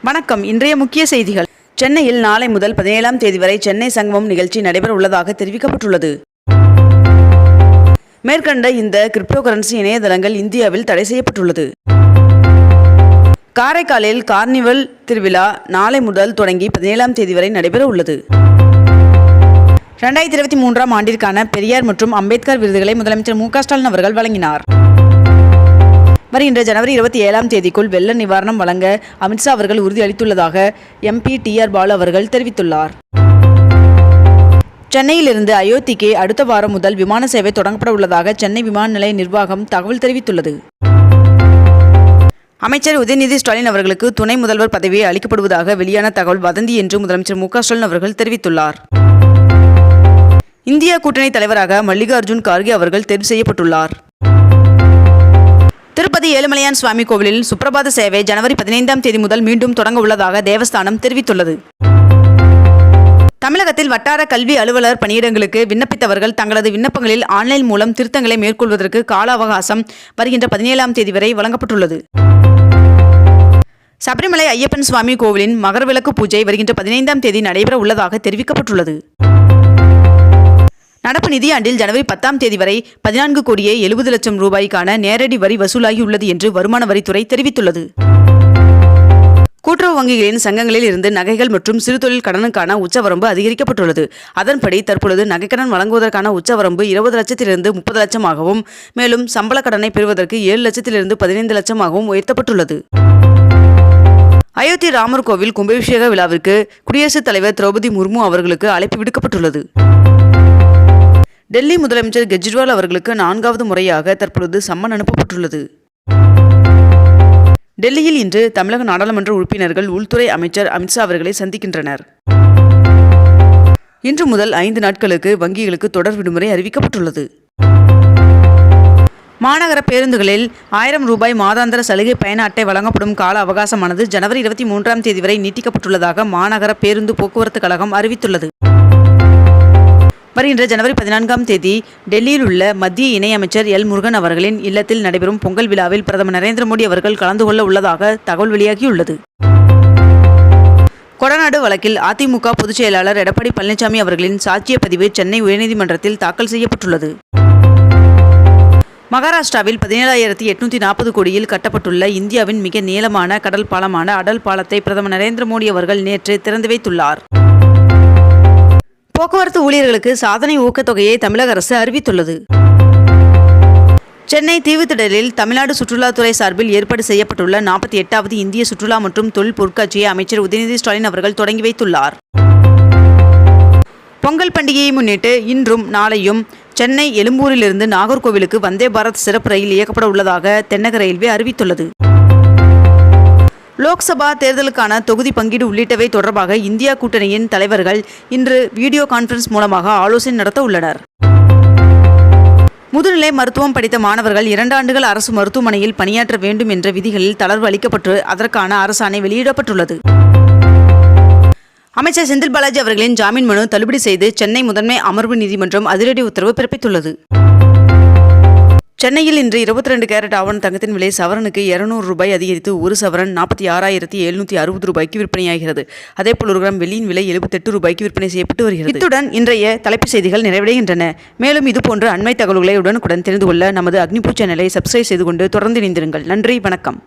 வணக்கம். இன்றைய முக்கிய செய்திகள். சென்னையில் நாளை முதல் 17ஆம் தேதி வரை சென்னை சங்கமம் நிகழ்ச்சி நடைபெற உள்ளதாக தெரிவிக்கப்பட்டுள்ளது. மேற்கண்ட இந்த கிரிப்டோ கரன்சி இணையதளங்கள் இந்தியாவில் தடை செய்யப்பட்டுள்ளது. காரைக்காலில் கார்னிவல் திருவிழா நாளை முதல் தொடங்கி 17ஆம் தேதி வரை நடைபெற உள்ளது. 2023ஆம் ஆண்டிற்கான பெரியார் மற்றும் அம்பேத்கர் விருதுகளை முதலமைச்சர் மு க ஸ்டாலின் அவர்கள் வழங்கினார். வருகின்ற ஜனவரி 27ஆம் தேதிக்குள் வெள்ள நிவாரணம் வழங்க அமித்ஷா அவர்கள் உறுதியளித்துள்ளதாக MP TR பாலு அவர்கள் தெரிவித்துள்ளார். சென்னையிலிருந்து அயோத்திக்கு அடுத்த வாரம் முதல் விமான சேவை தொடங்கப்பட உள்ளதாக சென்னை விமான நிலைய நிர்வாகம் தகவல் தெரிவித்துள்ளது. அமைச்சர் உதயநிதி ஸ்டாலின் அவர்களுக்கு துணை முதல்வர் பதவியை அளிக்கப்படுவதாக வெளியான தகவல் வதந்தி என்று முதலமைச்சர் மு க ஸ்டாலின் அவர்கள் தெரிவித்துள்ளார். இந்தியா கூட்டணி தலைவராக மல்லிகார்ஜுன் கார்கே அவர்கள் தேர்வு செய்யப்பட்டுள்ளார். திருப்பதி ஏழுமலையான் சுவாமி கோவிலில் சுப்பிரபாத சேவை ஜனவரி 15ஆம் தேதி முதல் மீண்டும் தொடங்க உள்ளதாக தேவஸ்தானம் தெரிவித்துள்ளது. தமிழகத்தில் வட்டார கல்வி அலுவலர் பணியிடங்களுக்கு விண்ணப்பித்தவர்கள் தங்களது விண்ணப்பங்களில் ஆன்லைன் மூலம் திருத்தங்களை மேற்கொள்வதற்கு கால அவகாசம் வருகின்ற 17ஆம் தேதி வரை வழங்கப்பட்டுள்ளது. சபரிமலை ஐயப்பன் சுவாமி கோவிலின் மகரவிளக்கு பூஜை வருகின்ற 15ஆம் தேதி நடைபெற உள்ளதாக தெரிவிக்கப்பட்டுள்ளது. நடப்பு நிதியாண்டில் ஜனவரி 10ஆம் தேதி வரை 14 கோடியே 70 லட்சம் ரூபாய்க்கான நேரடி வரி வசூலாகி உள்ளது என்று வருமான வரித்துறை தெரிவித்துள்ளது. கூட்டுறவு வங்கிகளின் சங்கங்களில் இருந்து நகைகள் மற்றும் சிறுதொழில் கடனுக்கான உச்சவரம்பு அதிகரிக்கப்பட்டுள்ளது. அதன்படி தற்பொழுது நகைக்கடன் வழங்குவதற்கான உச்சவரம்பு 20 லட்சத்திலிருந்து 30 லட்சமாகவும் மேலும் சம்பள கடனை பெறுவதற்கு 7 லட்சத்திலிருந்து 15 லட்சமாகவும் உயர்த்தப்பட்டுள்ளது. அயோத்தி ராமர் கோவில் கும்பாபிஷேக விழாவிற்கு குடியரசுத் தலைவர் திரௌபதி முர்மு அவர்களுக்கு அழைப்பு விடுக்கப்பட்டுள்ளது. டெல்லி முதலமைச்சர் கெஜ்ரிவால் அவர்களுக்கு 4வது முறையாக தற்பொழுது சம்மன் அனுப்பப்பட்டுள்ளது. டெல்லியில் இன்று தமிழக நாடாளுமன்ற உறுப்பினர்கள் உள்துறை அமைச்சர் அமித்ஷா அவர்களை சந்திக்கின்றனர். இன்று முதல் 5 நாட்களுக்கு வங்கிகளுக்கு தொடர் விடுமுறை அறிவிக்கப்பட்டுள்ளது. மாநகர பேருந்துகளில் 1000 ரூபாய் மாதாந்திர சலுகை பயண அட்டை வழங்கப்படும் கால அவகாசமானது ஜனவரி 23ஆம் தேதி வரை நீட்டிக்கப்பட்டுள்ளதாக மாநகர பேருந்து போக்குவரத்து கழகம் அறிவித்துள்ளது. வருகின்ற ஜனவரி 14ஆம் தேதி டெல்லியில் உள்ள மத்திய இணையமைச்சர் எல் முருகன் அவர்களின் இல்லத்தில் நடைபெறும் பொங்கல் விழாவில் பிரதமர் நரேந்திர மோடி அவர்கள் கலந்து கொள்ள உள்ளதாக தகவல் வெளியாகியுள்ளது. கொடநாடு வழக்கில் அதிமுக பொதுச் செயலாளர் எடப்பாடி பழனிசாமி அவர்களின் சாட்சிய பதிவு சென்னை உயர்நீதிமன்றத்தில் தாக்கல் செய்யப்பட்டுள்ளது. மகாராஷ்டிராவில் 17,840 கோடியில் கட்டப்பட்டுள்ள இந்தியாவின் மிக நீளமான கடல் பாலமான அடல் பாலத்தை பிரதமர் நரேந்திர மோடி அவர்கள் நேற்று திறந்து வைத்துள்ளார். போக்குவரத்து ஊழியர்களுக்கு சாதனை ஊக்கத்தொகையை தமிழக அரசு அறிவித்துள்ளது. சென்னை தீவுத்திடலில் தமிழ்நாடு சுற்றுலாத்துறை சார்பில் ஏற்பாடு செய்யப்பட்டுள்ள 48வது இந்திய சுற்றுலா மற்றும் தொழில் பொருட்காட்சியை அமைச்சர் உதயநிதி ஸ்டாலின் அவர்கள் தொடங்கி வைத்துள்ளார். பொங்கல் பண்டிகையை முன்னிட்டு இன்றும் நாளையும் சென்னை எழும்பூரிலிருந்து நாகர்கோவிலுக்கு வந்தே பாரத் சிறப்பு ரயில் இயக்கப்பட உள்ளதாக தென்னக ரயில்வே அறிவித்துள்ளது. லோக்சபா தேர்தலுக்கான தொகுதி பங்கீடு உள்ளிட்டவை தொடர்பாக இந்தியா கூட்டணியின் தலைவர்கள் இன்று வீடியோ கான்பரன்ஸ் மூலமாக ஆலோசனை நடத்த உள்ளனர். முதுநிலை மருத்துவம் படித்த மாணவர்கள் 2 ஆண்டுகள் அரசு மருத்துவமனையில் பணியாற்ற வேண்டும் என்ற விதிகளில் தளர்வு அளிக்கப்பட்டு அதற்கான அரசாணை வெளியிடப்பட்டுள்ளது. அமைச்சர் செந்தில் பாலாஜி அவர்களின் ஜாமீன் மனு தள்ளுபடி செய்து சென்னை முதன்மை அமர்வு நீதிமன்றம் அதிரடி உத்தரவு பிறப்பித்துள்ளது. சென்னையில் இன்று 22 கேரட் ஆவண தங்கத்தின் விலை சவரனுக்கு 200 ரூபாய் அதிகரித்து 1 சவரன் 46,760 ரூபாய்க்கு விற்பனையாகிறது. அதேபோல் 1 கிராம் வெள்ளியின் விலை 78 ரூபாய்க்கு விற்பனை செய்யப்பட்டு வருகிறது. இத்துடன் இன்றைய தலைப்புச் செய்திகள் நிறைவடைகின்றன. மேலும் இதுபோன்ற அண்மை தகவல்களை உடனுக்குடன் தெரிந்து கொள்ள நமது அக்னிபூ சேனலை சப்ஸ்கிரைப் செய்து கொண்டு தொடர்ந்து இணைந்திருங்கள். நன்றி, வணக்கம்.